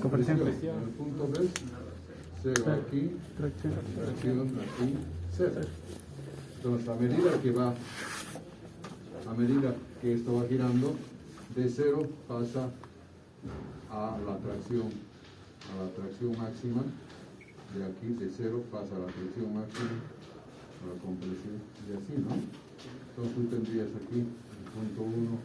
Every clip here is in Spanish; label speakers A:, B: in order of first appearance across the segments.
A: Por ejemplo.
B: En el punto B, 0 aquí, tracción aquí, 0. Entonces, a medida que esto va girando, de 0 pasa a la tracción máxima. De aquí, de 0 pasa a la tracción máxima, a la compresión, y así, ¿no? Entonces tú tendrías aquí el punto 1,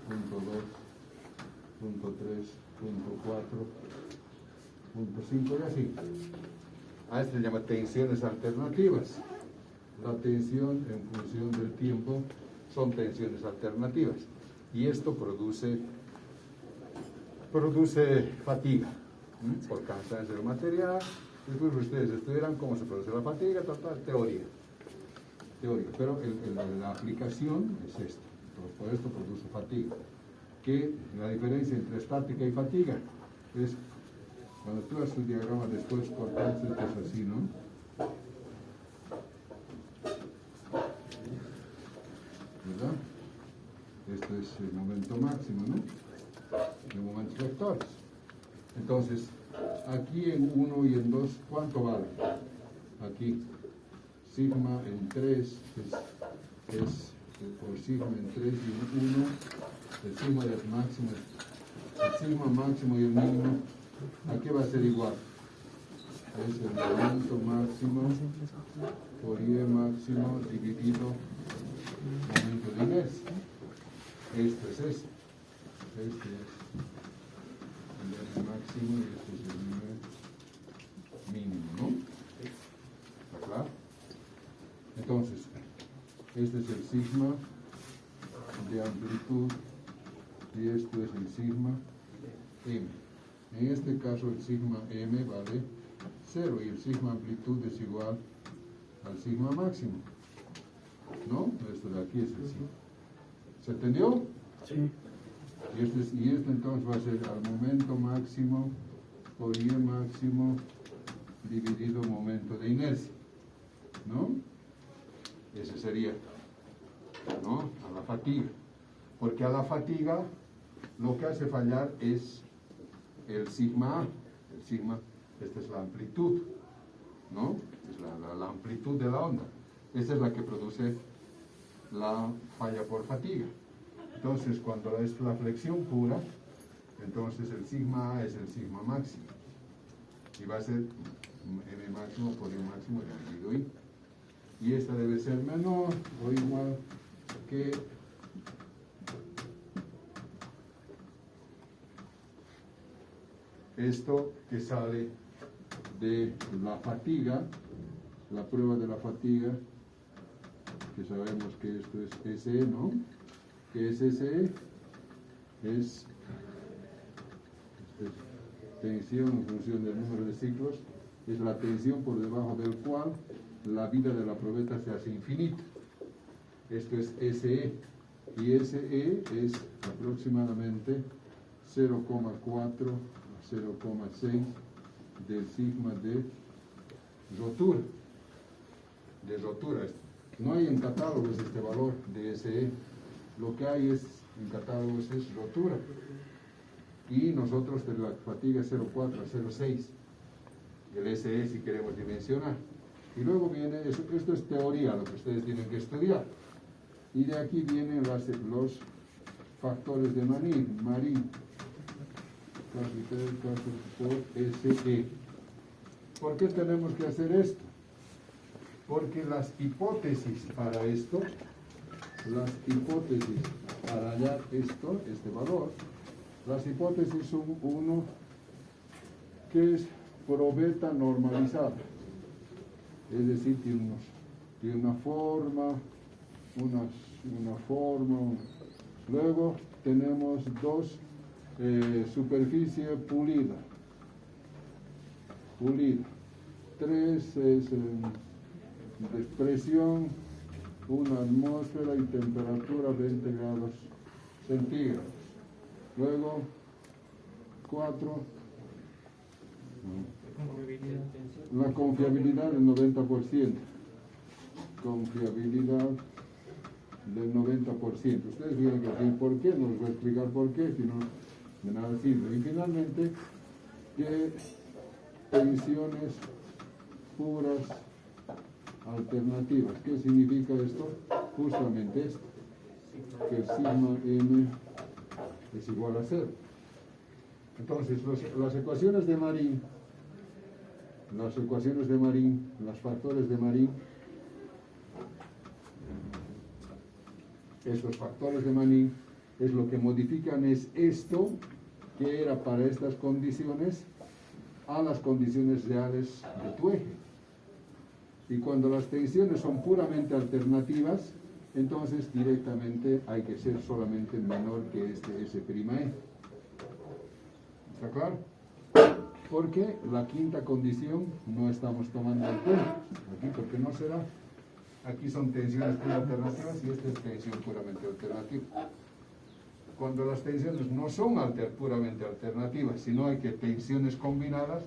B: punto 2, punto 3, punto 4, punto 5 y así. A esto se llama tensiones alternativas. La tensión en función del tiempo son tensiones alternativas. Y esto produce fatiga por cansancio del material. Después ustedes estudiarán cómo se produce la fatiga, teoría. Pero la aplicación es esta. Entonces, por esto produce fatiga. Que la diferencia entre estática y fatiga es, cuando tú haces el diagrama después cortas, esto es así, ¿no? ¿Verdad? Esto es el momento máximo, ¿no? De momentos vectores. Entonces, aquí en 1 y en 2, ¿cuánto vale? Aquí, sigma en 3 es por sigma en 3 y en 1, el sigma máximo y el mínimo, ¿a qué va a ser igual? Es el momento máximo por I máximo dividido momento de inercia. Esto es este. Este es el máximo y este es el mínimo, ¿no? ¿Está claro? Entonces, este es el sigma de amplitud y esto es el sigma m. En este caso el sigma m vale 0 y el sigma amplitud es igual al sigma máximo, ¿no? Esto de aquí es el sigma. ¿Se entendió?
A: Sí.
B: Y esto entonces va a ser al momento máximo por I máximo dividido momento de inercia, ¿no? Ese sería, ¿no? A la fatiga. Porque a la fatiga lo que hace fallar es el sigma A. El sigma, esta es la amplitud, ¿no? Es la amplitud de la onda. Esta es la que produce la falla por fatiga. Entonces, cuando es la flexión pura, entonces el sigma A es el sigma máximo. Y va a ser M máximo por I máximo dividido I. Y esta debe ser menor o igual que esto que sale de la fatiga, la prueba de la fatiga, que sabemos que esto es SE, ¿no? ¿Qué es SE? Es tensión en función del número de ciclos, es la tensión por debajo del cual la vida de la probeta se hace infinita. Esto es SE, y SE es aproximadamente 0,4 a 0,6 del sigma de rotura. No hay en catálogos este valor de SE. Lo que hay en catálogos es rotura. Y nosotros de la fatiga 0,4 a 0,6. El SE si queremos dimensionar. Y luego viene, esto es teoría, lo que ustedes tienen que estudiar. Y de aquí vienen los factores de Marin. Por SE. ¿Por qué tenemos que hacer esto? Porque las hipótesis para esto, para hallar este valor, las hipótesis son uno que es probeta normalizada. Es decir, tiene una forma, luego tenemos dos, superficie pulida, 3 es presión, 1 atmósfera y temperatura 20 grados centígrados. Luego 4, la confiabilidad del 90%. Confiabilidad del 90%. Ustedes tienen que decir por qué, no les voy a explicar por qué, si no de nada sirve. Y finalmente que tensiones puras alternativas. ¿Qué significa esto? Justamente esto, que el sigma m es igual a 0. Entonces, las ecuaciones de Marín, los factores de Marín, estos factores de Marín, es lo que modifican es esto, que era para estas condiciones, a las condiciones reales de tu eje. Y cuando las tensiones son puramente alternativas, entonces directamente hay que ser solamente menor que este S'(E). ¿Está claro? Porque la quinta condición no estamos tomando en cuenta. Aquí, porque no será. Aquí son tensiones puramente alternativas y esta es tensión puramente alternativa. Cuando las tensiones no son puramente alternativas, sino hay que tensiones combinadas,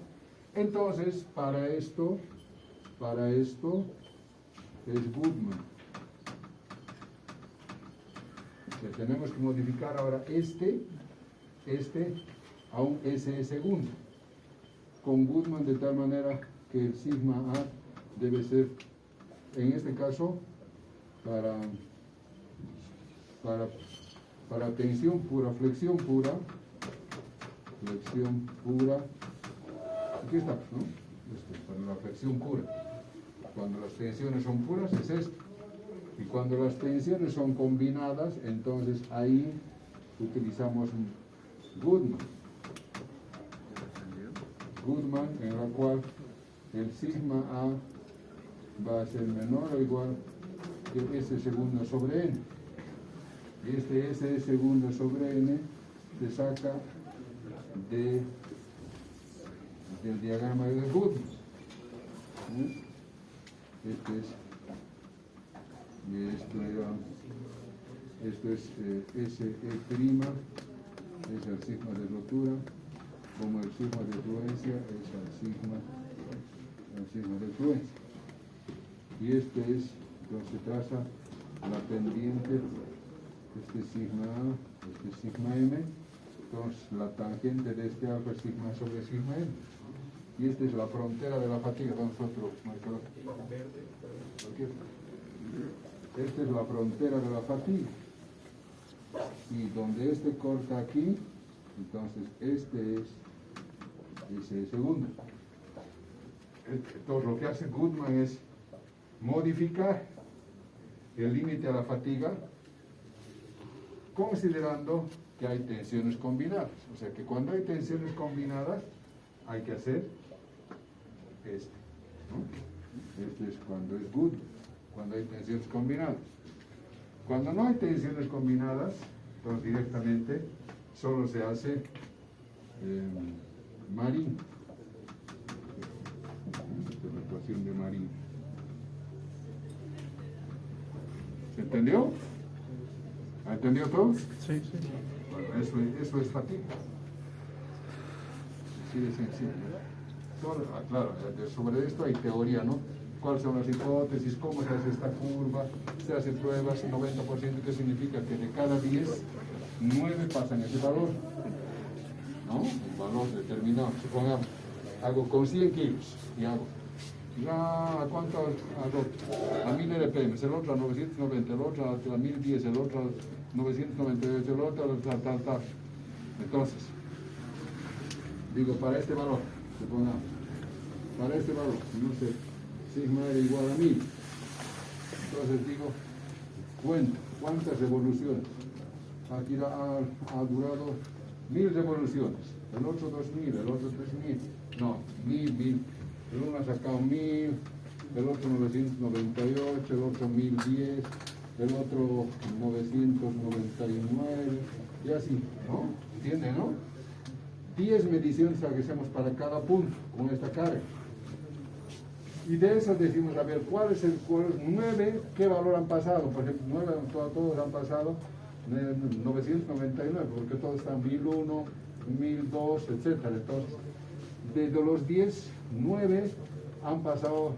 B: entonces para esto es Goodman. O sea, tenemos que modificar ahora este a un S segundo, con Goodman, de tal manera que el sigma A debe ser, en este caso, para tensión pura, flexión pura, aquí está, ¿no? Para la flexión pura. Cuando las tensiones son puras es esto. Y cuando las tensiones son combinadas, entonces ahí utilizamos Goodman, en la cual el sigma A va a ser menor o igual que S segundo sobre N. Y este S segundo sobre N se saca del diagrama de Goodman. Esto es SE', es el sigma de rotura, como el sigma de fluencia es el sigma de fluencia. Y este es, entonces se traza la pendiente, este sigma A, este sigma M, entonces la tangente de este alfa es sigma sobre sigma M. Y esta es la frontera de la fatiga, nosotros marcamos. Esta es la frontera de la fatiga. Y donde este corta aquí, entonces este es ese segundo. Entonces lo que hace Goodman es modificar el límite a la fatiga considerando que hay tensiones combinadas. O sea que cuando hay tensiones combinadas hay que hacer este, ¿no? Este es cuando es Goodman, cuando hay tensiones combinadas. Cuando no hay tensiones combinadas, entonces directamente solo se hace Marín. Esta es la ecuación de Marín. ¿Se entendió? ¿Ha entendido todos?
A: Sí, sí.
B: Bueno, eso es fatiga. Así de sencillo. Claro, sobre esto hay teoría, ¿no? ¿Cuáles son las hipótesis? ¿Cómo se hace esta curva? Se hacen pruebas, 90%, ¿qué significa? Que de cada 10, 9 pasan ese valor, ¿no? Un valor determinado. Supongamos, hago con 100 kilos y hago, ¿a cuánto hago? A 1000 RPM, el otro a 990, el otro a 1010, el otro a 998, el otro a tal. Entonces, digo, para este valor, supongamos, para este valor, no sé, sigma era igual a 1000. Entonces digo, cuenta, ¿cuántas revoluciones? Aquí ha durado 1000 revoluciones, el otro 2000, el otro 3000, no, 1000. El uno ha sacado 1000, el otro 998, el otro 1010, el otro 999, y así, ¿no? ¿Entienden, no? 10 mediciones que hacemos para cada punto con esta carga. Y de esas decimos, a ver, ¿cuál es 9? ¿Qué valor han pasado? Por ejemplo, 9, todos han pasado 999, porque todos están 1001, 1002, etc. Entonces, de los 10, 9 han pasado,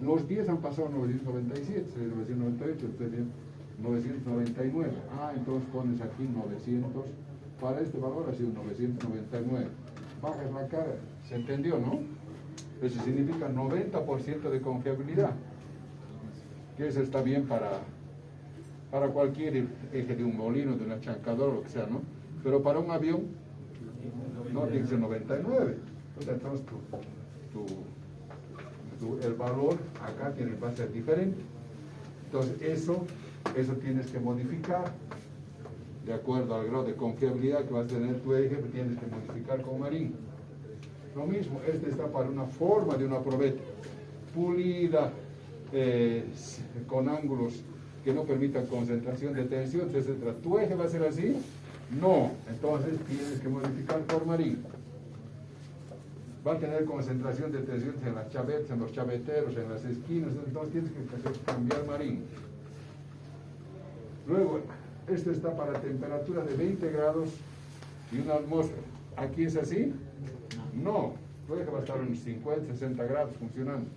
B: los 10 han pasado 997, 998, 999. Entonces pones aquí 900, para este valor ha sido 999. bajas la cara. ¿Se entendió, no? Eso significa 90% de confiabilidad. Que eso está bien para cualquier eje de un molino, de una chancadora, lo que sea, ¿no? Pero para un avión, no, tiene que ser 99. Entonces, el valor acá va a ser diferente. Entonces, eso tienes que modificar. De acuerdo al grado de confiabilidad que vas a tener tu eje, tienes que modificar con Marín. Lo mismo, este está para una forma de una probeta, pulida, con ángulos que no permitan concentración de tensión, etc. ¿Tu eje va a ser así? No. Entonces tienes que modificar por Marín. Va a tener concentración de tensión en las chavetas, en los chaveteros, en las esquinas, entonces tienes que cambiar Marín. Luego, esto está para temperatura de 20 grados y una atmósfera. ¿Aquí es así? No. Tu eje va a estar en 50, 60 grados funcionando.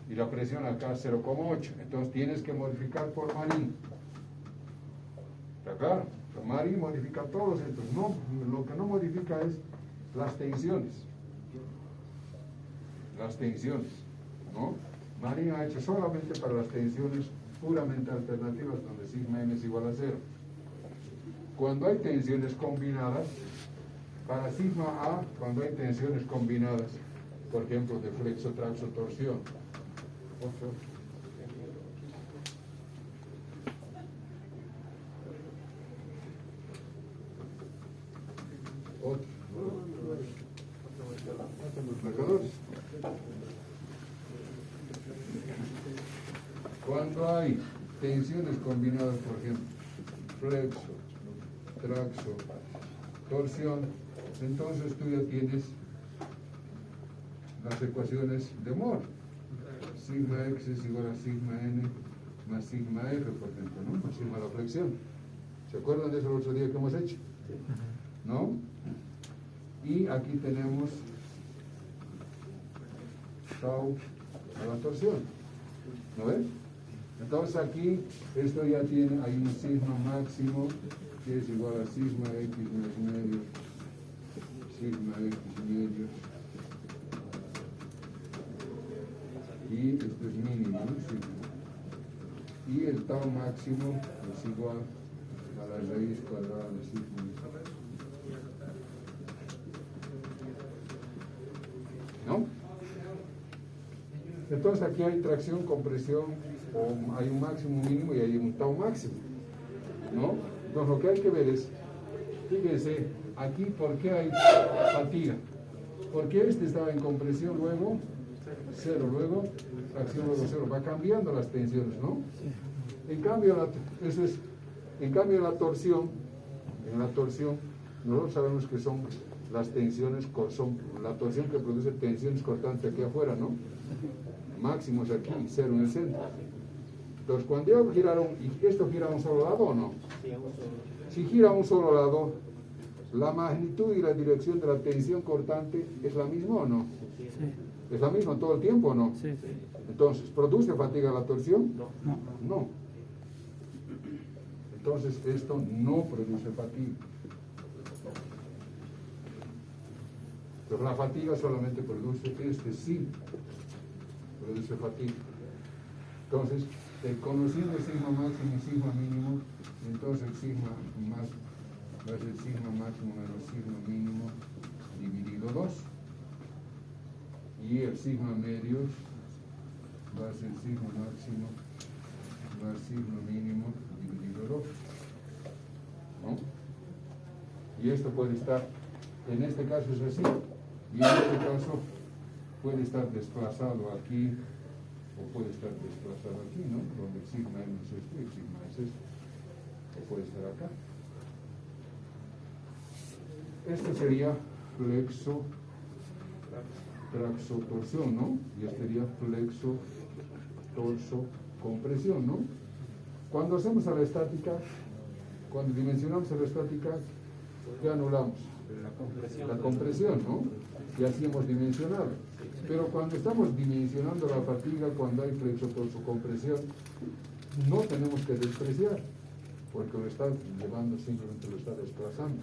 B: Y la presión acá es 0,8. Entonces tienes que modificar por Marín. ¿Está claro? Marín modifica todos estos. No, lo que no modifica es las tensiones. Las tensiones, ¿no? Marín ha hecho solamente para las tensiones puramente alternativas, donde sigma n es igual a 0. Cuando hay tensiones combinadas, para sigma A, cuando hay tensiones combinadas, por ejemplo, de flexo, traxo, torsión, cuando hay tensiones combinadas, por ejemplo, flexo, traxo, torsión, entonces tú ya tienes las ecuaciones de Mohr. Sigma x es igual a sigma n más sigma f, por ejemplo, ¿no? Más sigma la flexión. ¿Se acuerdan de eso el otro día que hemos hecho? ¿No? Y aquí tenemos tau a la torsión. ¿No ves? Entonces aquí, esto ya tiene, hay un sigma máximo que es igual a sigma x más medio, sigma x medio, y esto es mínimo, ¿no? Sigma. Y el tau máximo es igual a la raíz cuadrada de sigma. ¿No? Entonces aquí hay tracción, compresión, o hay un máximo, mínimo y hay un tau máximo, ¿no? Entonces lo que hay que ver es, fíjense, aquí ¿por qué hay fatiga? Porque este estaba en compresión, luego 0, luego tracción, luego 0, va cambiando las tensiones, ¿no? En cambio, en la torsión, nosotros sabemos que son las tensiones, son la torsión que produce tensiones cortantes aquí afuera, ¿no? Máximos aquí, 0 en el centro. Entonces, cuando yo giraron, ¿y esto gira a un solo lado o no? Si gira a un solo lado, ¿la magnitud y la dirección de la tensión cortante es la misma o no? ¿Es la misma todo el tiempo o no? Entonces, ¿produce fatiga la torsión? No. Entonces, esto no produce fatiga. Entonces, la fatiga solamente produce sí produce fatiga. Entonces, conociendo el sigma máximo y sigma mínimo, entonces el sigma más va a ser sigma máximo menos sigma mínimo dividido 2. Y el sigma medios va a ser sigma máximo más sigma mínimo dividido 2. ¿No? Y esto puede estar, en este caso es así, y en este caso puede estar desplazado aquí, o puede estar desplazado aquí, ¿no? Donde el sigma n es esto y el sigma es esto. O puede estar acá. Esto sería flexo, traxo, torsión, ¿no? Y este sería flexo, torso, compresión, ¿no? Cuando hacemos a la estática, cuando dimensionamos a la estática, ¿qué anulamos? La compresión, ¿no? Y así hemos dimensionado. Pero cuando estamos dimensionando la fatiga, cuando hay flexo, torso, compresión, no tenemos que despreciar, porque lo está llevando, simplemente lo está desplazando.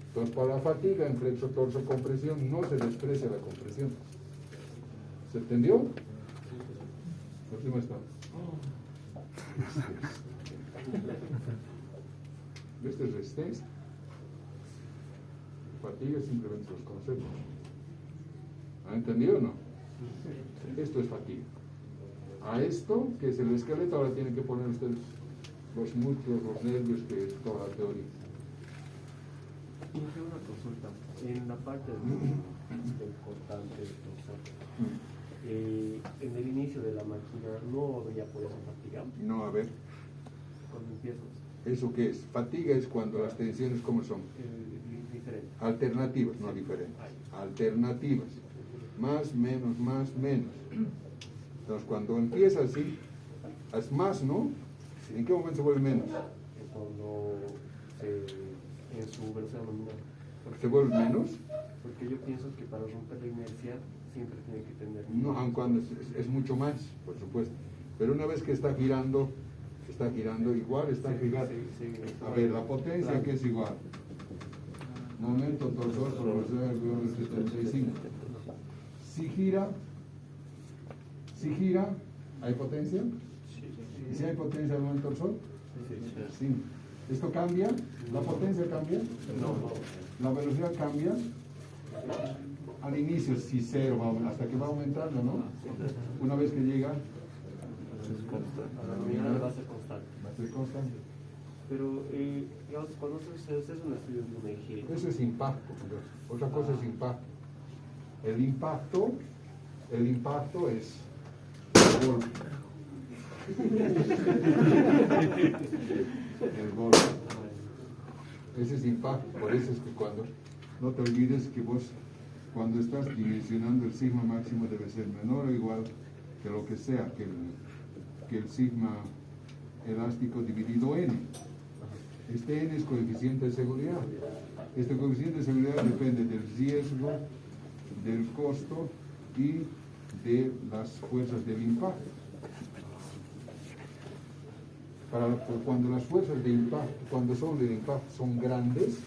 B: Entonces, para la fatiga en flexo torso compresión no se desprecia la compresión. ¿Se entendió? ¿Cómo está? Esta es resistencia. Fatiga simplemente los conceptos. ¿Han entendido o no? Esto es fatiga. A esto, que es el esqueleto, ahora tienen que poner ustedes los músculos, los nervios, que es toda la teoría.
A: Y una consulta. En la parte del cortante, en el inicio de la máquina no habría por eso fatiga.
B: No, a ver.
A: Cuando empiezas.
B: ¿Eso qué es? Fatiga es cuando las tensiones, ¿cómo son?
A: Diferente.
B: Alternativas, no diferentes. Alternativas. Más, menos, más, menos. Entonces, cuando empieza así, es más, ¿no? ¿En qué momento se vuelve menos?
A: Cuando en su velocidad nominal.
B: ¿Se vuelve menos?
A: Porque yo pienso que para romper la inercia siempre tiene que tener...
B: No, aun cuando es mucho más, por supuesto. Pero una vez que está girando igual, está girando. A ver, la potencia que es igual. Momento torsor por velocidad del 75. Si gira, ¿hay potencia? ¿Y si hay potencia al momento torsor? Sí. ¿Esto cambia? ¿La potencia cambia?
A: No.
B: ¿La velocidad cambia? Al inicio sí, cero, hasta que va aumentando, ¿no? Una vez que llega,
A: A la nominal va a ser constante.
B: va a ser constante.
A: Pero, digamos, cuando se hace un estudio de un eje...
B: Eso es impacto. Otra cosa es impacto. El impacto es el golpe. El golpe. Ese es impacto. Por eso es que cuando, no te olvides que vos, cuando estás dimensionando el sigma máximo debe ser menor o igual que lo que sea, que el sigma elástico dividido n. Este n es coeficiente de seguridad. Este coeficiente de seguridad depende del riesgo, del costo y de las fuerzas del impacto. Cuando las fuerzas de impacto, cuando son del impacto, son grandes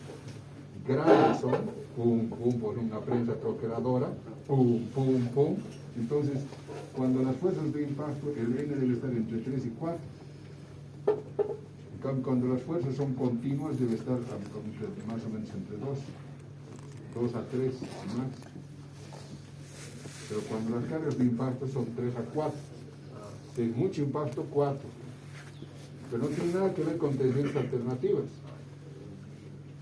B: son, pum, pum, por una prensa troqueladora, pum, pum, pum. Entonces, cuando las fuerzas de impacto, el n debe estar entre 3 y 4. En cambio, cuando las fuerzas son continuas, debe estar más o menos entre 2 a 3 más. Pero cuando las cargas de impacto son 3 a 4, si es mucho impacto, 4. Pero no tiene nada que ver con tensiones alternativas.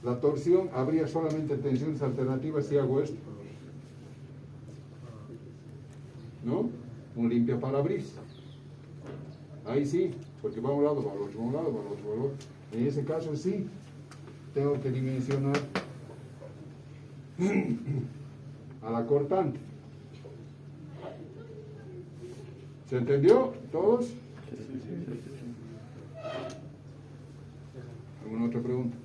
B: La torsión habría solamente tensiones alternativas si hago esto. ¿No? Un limpiaparabrisas. Ahí sí, porque va a un lado, va al otro, va a un lado, va al otro, va al otro. En ese caso sí, tengo que dimensionar a la cortante. ¿Se entendió todos? ¿Alguna otra pregunta?